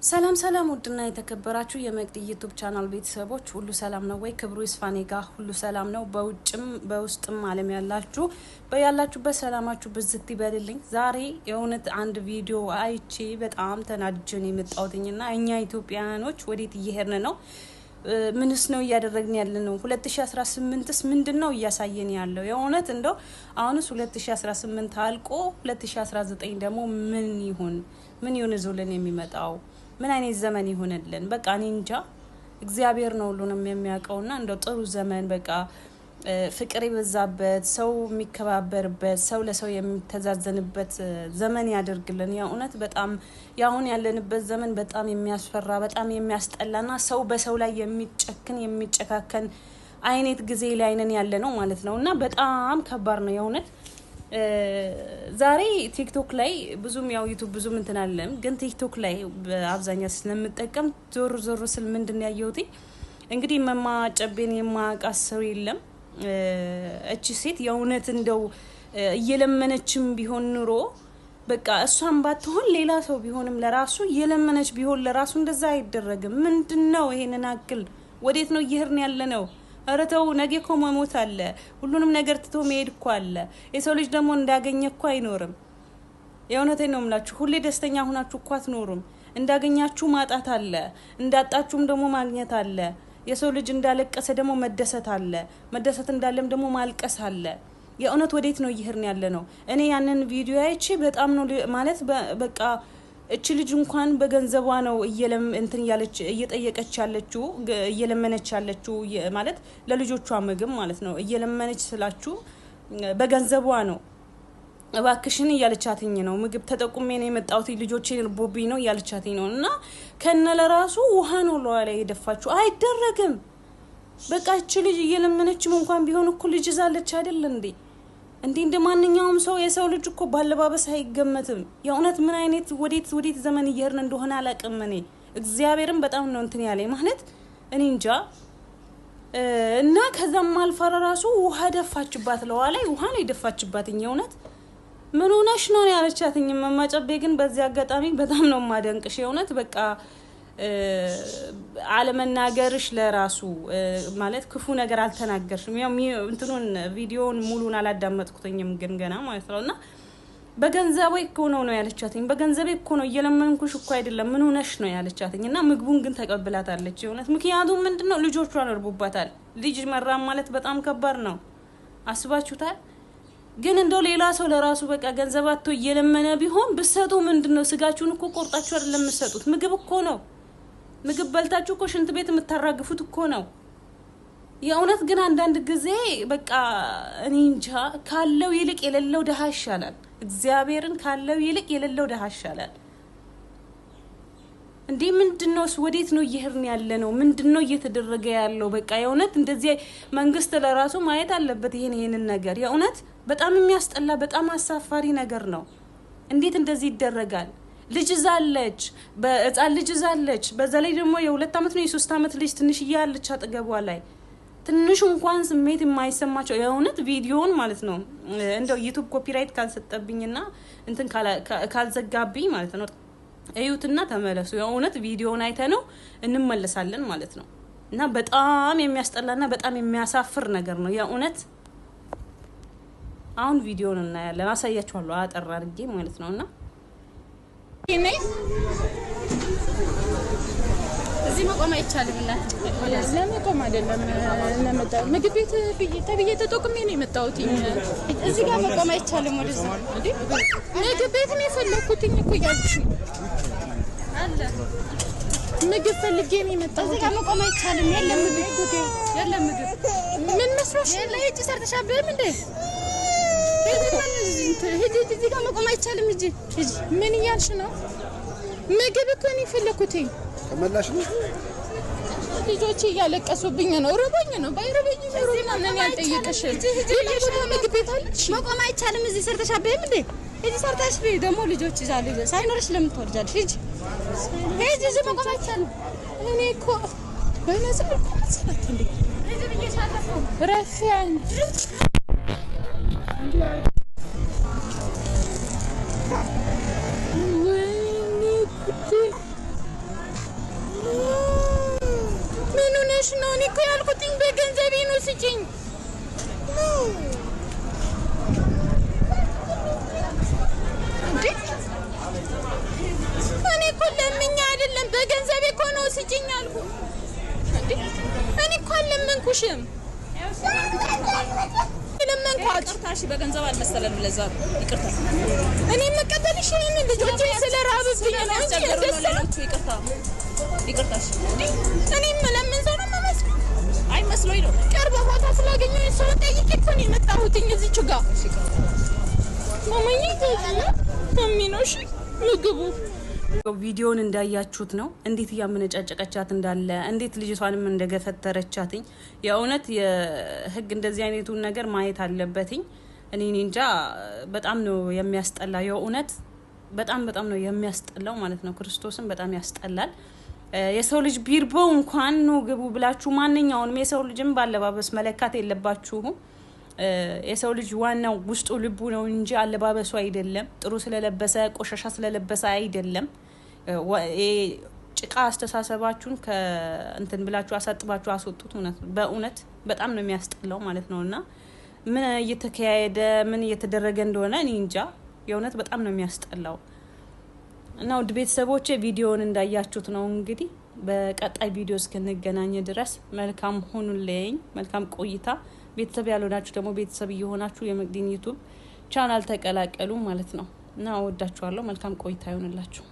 ሰላም ሰላም ውድና የተከበራችሁ የመቅዲ ዩቲዩብ ቻናል ቤተሰቦች ሁሉ ሰላም ነው ወይ? ክብሩ ይስፋኔ ጋር ሁሉ ሰላም ነው። በውጭም በውስጥም ዓለም ያላችሁ በያላችሁበት ሰላማችሁ ብዝት ይበልልኝ። ዛሬ የእውነት አንድ ቪዲዮ አይቼ በጣም ተናድጄን የመጣሁትና እኛ ኢትዮጵያውያኖች ወዴት እየሄድን ነው? ምንስ ነው እያደረግን ያለነው? 2018ስ ምንድነው እያሳየን ያለው? የእውነት እንደው አሁንስ 2018 አልቆ 2019 ደግሞ ምን ይሁን ይዞልን የሚመጣው? ምን አይነት ዘመን ይሆነልን? በቃ እኔ እንጃ። እግዚአብሔር ነው ሁሉንም የሚያውቀውና እንደው ጥሩ ዘመን በቃ ፍቅር የበዛበት ሰው የሚከባበርበት ሰው ለሰው የሚተዛዘንበት ዘመን ያደርግልን። የእውነት በጣም ያሁን ያለንበት ዘመን በጣም የሚያስፈራ በጣም የሚያስጠላና ሰው በሰው ላይ የሚጨካከን አይነት ጊዜ ላይ ነን ያለ ነው ማለት ነውና በጣም ከባድ ነው የእውነት። ዛሬ ቲክቶክ ላይ ብዙም ያው ዩቲዩብ ብዙም እንትን አለም ግን ቲክቶክ ላይ በአብዛኛው ስለምጠቀም ዞር ስል ምንድነው ያየሁት እንግዲህ መማጨቤን የማያውቃት ሰው የለም። እቺ ሴት የእውነት እንደው እየለመነችም ቢሆን ኑሮ በቃ እሷን ባትሆን ሌላ ሰው ቢሆንም ለራሱ እየለመነች ቢሆን ለራሱ እንደዛ አይደረግም። ምንድነው ይሄንን አክል ወዴት ነው እየሄድን ያለ ነው? አረተው ነገ እኮ መሞት አለ። ሁሉንም ነገር ትቶ መሄድ እኮ አለ። የሰው ልጅ ደግሞ እንዳገኘ እኮ አይኖርም። የእውነቴን ነው የምላችሁ። ሁሌ ደስተኛ ሆናችሁ እኮ አትኖሩም። እንዳገኛችሁ ማጣት አለ፣ እንዳጣችሁም ደግሞ ማግኘት አለ። የሰው ልጅ እንዳለቀሰ ደግሞ መደሰት አለ፣ መደሰት እንዳለም ደግሞ ማልቀስ አለ። የእውነት ወዴት ነው እየሄድን ያለ ነው? እኔ ያንን ቪዲዮ አይቼ በጣም ነው ማለት በቃ እቺ ልጅ እንኳን በገንዘቧ ነው እየጠየቀች ያለችው እየለመነች ያለችው ማለት ለልጆቿ ምግብ ማለት ነው። እየለመነች ስላችሁ በገንዘቧ ነው። እባክሽን እያለቻትኝ ነው። ምግብ ተጠቁሜ ነው የመጣሁት ልጆቼን ርቦብኝ ነው እያለቻትኝ ነው። እና ከነ ለራሱ ውሃ ነው ላይ የደፋችሁ። አይደረግም። በቃ እቺ ልጅ እየለመነችም እንኳን ቢሆን እኮ ልጅ ይዛለች አይደል እንዴ? እንደ ማንኛውም ሰው የሰው ልጅ እኮ ባለባበስ አይገመትም። የእውነት ምን አይነት ወዴት ዘመን እየሄድን እንደሆነ አላውቅም። እኔ እግዚአብሔርን በጣም ነው እንትን ያለኝ ማለት እኔ እንጃ። እና ከዛም አልፈራ ራሱ ውሃ ደፋችባት፣ ለዋላይ ውሃ ነው የደፋችባትኝ። የእውነት ምን ሆነሽ ነው ያለቻትኝ። መማጨቤ ግን በዚህ አጋጣሚ በጣም ነው ማደንቅሽ። የእውነት በቃ አለመናገርሽ ለራሱ ማለት ክፉ ነገር አልተናገርሽም። ያው እንትኑን ቪዲዮውን ሙሉን አላዳመጥኩትኝም ግን ገና ማለት ነውና በገንዘቤ እኮ ነው ያለቻትኝ። በገንዘቤ እኮ ነው እየለመንኩሽ እኮ አይደለም ምን ሆነሽ ነው ያለቻትኝ። እና ምግቡን ግን ተቀብላታለች የእውነት። ምክንያቱም ምንድነው ልጆቿን እርቦባታል። ልጅ መራም ማለት በጣም ከባድ ነው። አስባችሁታል? ግን እንደው ሌላ ሰው ለራሱ በቃ ገንዘባቶ እየለመነ ቢሆን ብሰጡ ምንድነው ስጋችሁን እኮ ቆርጣችሁ አይደለም የምትሰጡት። ምግብ እኮ ነው። ምግብ በልታችሁ እኮ ሽንት ቤት የምታራግፉት እኮ ነው። የእውነት ግን አንዳንድ ጊዜ በቃ እኔ እንጃ ካለው ይልቅ የሌለው ደሃ ይሻላል። እግዚአብሔርን ካለው ይልቅ የሌለው ደሃ ይሻላል። እንዴ ምንድነው ወዴት ነው እየሄድን ያለ ነው? ምንድነው እየተደረገ ያለው? በቃ የእውነት እንደዚህ መንግስት ለራሱ ማየት አለበት ይሄንን ነገር። የእውነት በጣም የሚያስጠላ በጣም አሳፋሪ ነገር ነው። እንዴት እንደዚህ ይደረጋል? ልጅ ዛለች፣ በህፃን ልጅ ዛለች። በዛ ላይ ደግሞ የ2 አመት ነው የ3 አመት ልጅ ትንሽዬ ያለች አጠገቧ ላይ ትንሽ እንኳን ስሜት የማይሰማቸው የእውነት ቪዲዮን ማለት ነው። እንደው ዩቲዩብ ኮፒራይት ካልሰጠብኝና እንትን ካልዘጋብኝ ማለት ነው እዩትና ተመለሱ። የእውነት ቪዲዮን አይተነው እንመለሳለን ማለት ነው። እና በጣም የሚያስጠላና በጣም የሚያሳፍር ነገር ነው የእውነት። አሁን ቪዲዮን እናያለን፣ አሳያችኋለሁ አጠር አድርጌ ማለት ነውና እዚህ መቆም አይቻልም። ለመቆም አይደለም ለመጣው ምግብ ቤት ተብዬ ተጠቅሜ ነው የመጣሁት። እዚህ ጋር መቆም አይቻልም። ወደዛ እንዴ ምግብ ቤት ነው የፈለኩትኝ እኮ ያልኩሽ አለ። ምግብ ፈልጌ ነው የመጣሁት። እዚህ ጋር መቆም አይቻልም። የለም ምግብ ጉዴ የለም ምግብ ምን መስሎሽ? ለእጅ ሰርተሻብም እንዴ? እዚህ ጋር መቆም አይቻልም። እጂ ምን እያልሽ ነው? ምግብ እኮ ነው የፈለኩትኝ። ተመላሽ ነው። ልጆቼ እያለቀሱብኝ ነው። ርቦኝ ነው። ባይረበኝ ነው ማንን ያልጠየቀሽ? ምግብ ቤት አለሽ? መቆም አይቻልም። እዚህ ሰርተሻብም እንዴ? እዚህ ሰርተሽ ደግሞ ልጆች ይዛሉ። ሳይኖርሽ ለምን ትወርጃለሽ? እዚህ መቆም አይቻልም። እኔ እኮ በነፃ እኮ አስፈት እንዴ እዚህ ብዬሻለሁ። ረፊያን ጣፋጭ ታሽ በገንዘብ አልመሰለንም ለዛ ይቅርታ እኔ መቀበልሽ ይሄን ልጆቼ ስለራብብኝ ነው እንጂ ደስታችሁ ይቅርታሽ እኔ ለምን ሰው ነው መስሎ አይ መስሎኝ ነው ቅርብ ቦታ ስላገኘሁ ሰው ጠይቄ እኮ ነው የመጣሁት እዚች ጋር ማማዬ ታሚኖሽ ምግቡ ቪዲዮን እንዳያችሁት ነው እንዴት ያመነጫጨቀቻት እንዳለ እንዴት ልጅቷንም እንደገፈተረቻትኝ የእውነት የህግ እንደዚህ አይነቱን ነገር ማየት አለበትኝ እኔ እንጃ በጣም ነው የሚያስጠላ የእውነት በጣም ነው የሚያስጠላው ማለት ነው ክርስቶስን በጣም ያስጠላል የሰው ልጅ ቢርበው እንኳን ነው ግቡ ብላችሁ ማንኛውንም የሰው ልጅም ባለባበስ መለካት የለባችሁም የሰው ልጅ ዋናው ውስጡ ልቡ ነው እንጂ አለባበሱ አይደለም ጥሩ ስለለበሰ ቆሻሻ ስለለበሰ አይደለም ጭቃ አስተሳሰባችሁን ከእንትን ብላችሁ አሳጥባችሁ አስወጡት በእውነት በጣም ነው የሚያስጠላው ማለት ነውና ምን እየተካሄደ ምን እየተደረገ እንደሆነ እኔ እንጃ የእውነት በጣም ነው የሚያስጠላው እና ውድ ቤተሰቦቼ ቪዲዮውን እንዳያችሁት ነው እንግዲህ በቀጣይ ቪዲዮ እስክንገናኝ ድረስ መልካም ሁኑልኝ መልካም ቆይታ ቤተሰብ ያልሆናችሁ ደግሞ ቤተሰብ እየሆናችሁ የመቅዲን ዩቲዩብ ቻናል ተቀላቀሉ ማለት ነው እና ወዳችኋለሁ መልካም ቆይታ ይሁንላችሁ